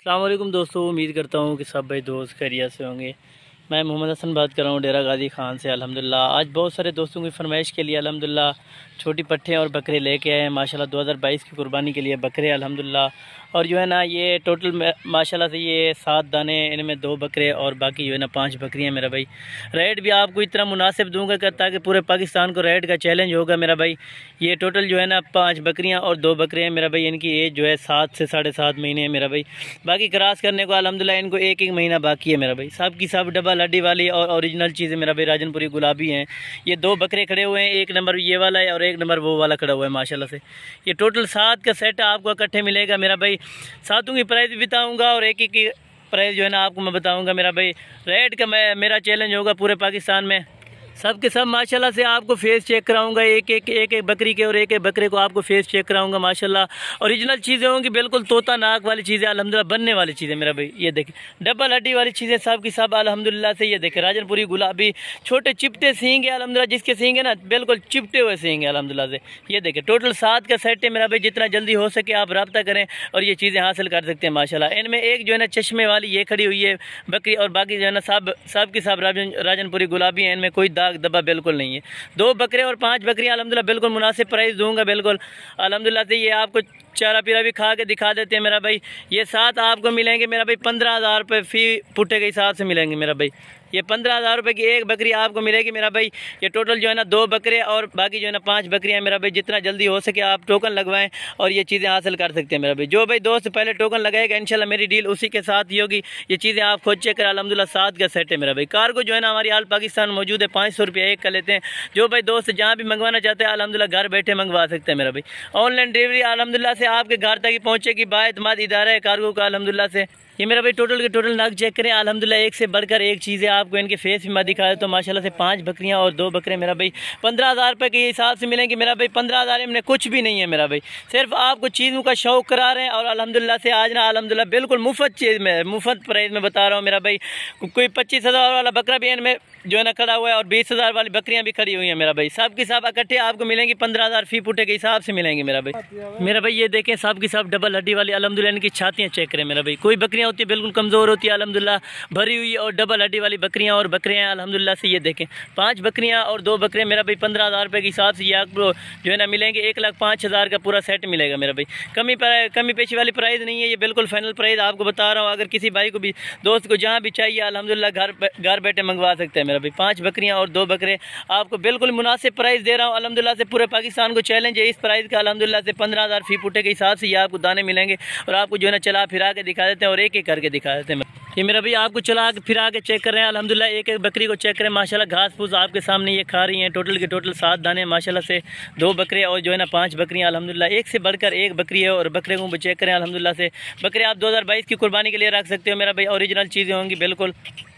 अस्सलाम वालेकुम दोस्तों, उम्मीद करता हूँ कि सब भाई दोस्त खैरियत से होंगे। मैं मोहम्मद हसन बात कर रहा हूँ डेरा गाजी खान से। अल्हम्दुलिल्लाह आज बहुत सारे दोस्तों की फरमाइश के लिए अल्हम्दुलिल्लाह छोटी पट्ठे और बकरे लेके आए हैं माशाल्लाह 2022 की कुर्बानी के लिए बकरे अल्हम्दुलिल्लाह। और जो है ना ये टोटल माशाल्लाह से ये 7 दाने, इनमें 2 बकरे और बाकी जो है ना 5 बकरियाँ मेरा भाई। रेट भी आपको इतना मुनासिब दूंगा कि ताकि पूरे पाकिस्तान को रेट का चैलेंज होगा मेरा भाई। ये टोटल जो है ना 5 बकरियाँ और 2 बकरे हैं मेरा भाई। इनकी एज जो है 7 से 7.5 महीने है मेरा भाई। बाकी क्रॉस करने को अल्हम्दुलिल्लाह इनको 1 महीना बाकी है मेरा भाई। सब की सब डबल हड्डी वाली और ओरिजिनल चीज़ें मेरा भाई राजनपुरी गुलाबी हैं। ये 2 बकरे खड़े हुए हैं, 1 नंबर ये वाला है और 1 नंबर वो वाला खड़ा हुआ है माशाल्लाह से। ये टोटल 7 का सेट आपको इकट्ठे मिलेगा मेरा भाई। सातों की प्राइस भी बताऊँगा और एक की प्राइस जो है ना आपको मैं बताऊँगा मेरा भाई। रेट का मेरा चैलेंज होगा पूरे पाकिस्तान में। सब के सब माशाल्लाह से आपको फेस चेक कराऊंगा, एक बकरी के और एक बकरे को आपको फेस चेक कराऊंगा माशाल्लाह। ओरिजिनल चीज़ें होंगी, बिल्कुल तोता नाक वाली चीज़ें अल्हम्दुलिल्लाह, बनने वाली चीज़ें मेरा भाई। ये देखें डबल हड्डी वाली चीज़ें सब की सब अल्हम्दुलिल्लाह से। ये देखें राजनपुरी गुलाबी, छोटे चिपटे सींग है अल्हम्दुलिल्लाह, जिसके सींग है ना बिल्कुल चिपटे हुए सींग है अल्हम्दुलिल्लाह से। ये देखें टोटल 7 का सेट है मेरा भाई। जितना जल्दी हो सके आप रब्ता करें और ये चीज़ें हासिल कर सकते हैं माशाल्लाह। इनमें एक जो है ना चश्मे वाली ये खड़ी हुई है बकरी, और बाकी जो है ना सब की सब राजनपुरी गुलाबी है। इनमें कोई दाग दबा बिल्कुल नहीं है। 2 बकरे और 5 बकरियां अल्हम्दुलिल्लाह बिल्कुल मुनासिब प्राइस दूंगा बिल्कुल अल्हम्दुलिल्लाह से। ये आपको चारा पीरा भी खा के दिखा देते हैं मेरा भाई। ये 7 आपको मिलेंगे मेरा भाई 15,000 रुपये फी पुट्टे के हिसाब से मिलेंगे मेरा भाई। ये 15,000 रुपये की एक बकरी आपको मिलेगी मेरा भाई। ये टोटल जो है ना 2 बकरे और बाकी जो है ना 5 बकरियाँ मेरा भाई। जितना जल्दी हो सके आप टोकन लगवाएं और ये चीज़ें हासिल कर सकते हैं मेरा भाई। जो भाई दोस्त पहले टोकन लगाएगा इंशाल्लाह मेरी डील उसी के साथ ही होगी। ये चीज़ें आप खुद चेक करें अल्हम्दुलिल्लाह 7 का सेट है मेरा भाई। कार्गो जो है ना हमारी आल पाकिस्तान मौजूद है, 500 रुपये एक का लेते हैं। जो भाई दोस्त जहाँ भी मंगवाना चाहते हैं अल्हम्दुलिल्लाह घर बैठे मंगवा सकते हैं मेरा भाई। ऑनलाइन डिलीवरी अल्हम्दुलिल्लाह से आपके घर तक ही पहुँचेगी। बाएतमाद इदारा है कार्गो का अल्हम्दुलिल्लाह से। ये मेरा भाई टोटल के टोटल नग चेक करें अल्हम्दुलिल्लाह, एक से बढ़कर एक चीज़ें आपको इनके फेस भी मैं दिखा देता हूँ माशाल्लाह से। 5 बकरियाँ और 2 बकरे मेरा भाई 15,000 रुपये के हिसाब से मिलेंगे मेरा भाई। 15,000 में कुछ भी नहीं है मेरा भाई। सिर्फ आपको चीज़ों का शौक़ करा रहे हैं और अल्हम्दुलिल्लाह से आज ना अल्हम्दुलिल्लाह बिल्कुल मुफ्त चीज़ में, मुफ्त प्राइस में बता रहा हूँ मेरा भाई। कोई 25,000 वाला बकरा भी इनमें जो है ना खड़ा हुआ है और 20,000 वाली बकरियाँ भी खड़ी हुई हैं मेरा भाई। सब की सब इकट्ठे आपको मिलेंगी 15,000 फी पुटे के हिसाब से मिलेंगे मेरा भाई। मेरा भाई ये देखें सब की सब डबल हड्डी वाली अल्हम्दुलिल्लाह। इनकी छातियाँ चेक करें मेरा भाई। कोई बकरियाँ होती है बिल्कुल कमज़ोर होती है अल्हम्दुलिल्लाह, भरी हुई और डबल हड्डी वाली बकरियाँ और बकरे हैं अल्हम्दुलिल्लाह से। ये देखें 5 बकरियाँ और 2 बकरे मेरा भाई 15,000 रुपये के हिसाब से ये आपको जो है ना मिलेंगे। 1,05,000 का पूरा सेट मिलेगा मेरा भाई। कमी पेशी वाली प्राइस नहीं है, ये बिल्कुल फाइनल प्राइस आपको बता रहा हूँ। अगर किसी भाई को भी दोस्त को जहाँ भी चाहिए अल्हम्दुलिल्लाह घर बैठे मंगवा सकते हैं मेरा भाई। 5 बकरियाँ और 2 बकरे आपको बिल्कुल मुनासिब प्राइस दे रहा हूँ अल्हम्दुलिल्लाह से। पूरे पाकिस्तान को चैलेंज है इस प्राइस का अल्हम्दुलिल्लाह से। 15,000 फी पुट्टे के हिसाब से ये आपको दाने मिलेंगे और आपको जो है ना चला फिरा के दिखा देते हैं और एक करके दिखा देते हैं। ये मेरा भाई आपको चला फिरा के चेक कर रहे हैं अल्हम्दुलिल्लाह। एक बकरी को चेक करें माशाल्लाह, घास फूस आपके सामने ये खा रही हैं। टोटल के टोटल 7 दाने माशाल्लाह से। 2 बकरे और जो है ना 5 बकरियाँ अल्हम्दुलिल्लाह। एक से बढ़कर एक बकरी है और बकरे को चेक करें अल्हम्दुलिल्लाह से। बकरे आप 2022 की कुर्बानी के लिए रख सकते हो मेरा भाई। ओरिजिनल चीज़ें होंगी बिल्कुल।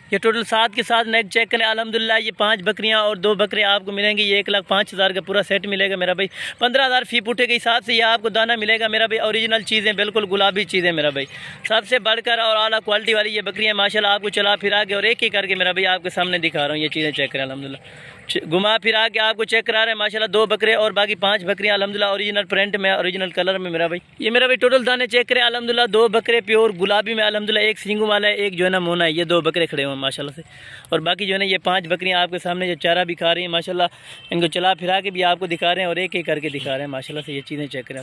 ये टोटल 7 के साथ नेक चेक करें अल्हम्दुलिल्लाह। ये 5 बकरियां और 2 बकरे आपको मिलेंगे। ये 1,05,000 का पूरा सेट मिलेगा मेरा भाई। 15,000 फी पुट्टे के हिसाब से ये आपको दाना मिलेगा मेरा भाई। ओरिजिनल चीज़ें बिल्कुल गुलाबी चीज़ें मेरा भाई। सबसे बढ़कर और आला क्वालिटी वाली ये बकरियां माशाल्लाह आपको चला फिरा के और एक करके मेरा भाई आपके सामने दिखा रहा हूँ। ये चीज़ें चेक करें अल्हम्दुलिल्लाह, घुमा फिरा के आपको चेक करा रहे हैं माशाल्लाह। 2 बकरे और बाकी 5 बकरियां अल्हम्दुलिल्लाह ओरिजिनल प्रिंट में, ओरिजिनल कलर में मेरा भाई। ये मेरा भाई टोटल दाने चेक करें अल्हम्दुलिल्लाह। 2 बकरे प्योर गुलाबी में अल्हम्दुलिल्लाह। एक सींगू वाला है, एक जो है ना मोना है। ये 2 बकरे खड़े हुए हैं माशाल्लाह से। और बाकी जो है ना ये 5 बकरियां आपके सामने जो चारा भी खा रही हैं माशाल्लाह। इनको चला फिरा के भी आपको दिखा रहे हैं और एक करके दिखा रहे हैं माशाल्लाह से। ये चीज़ें चेक करें।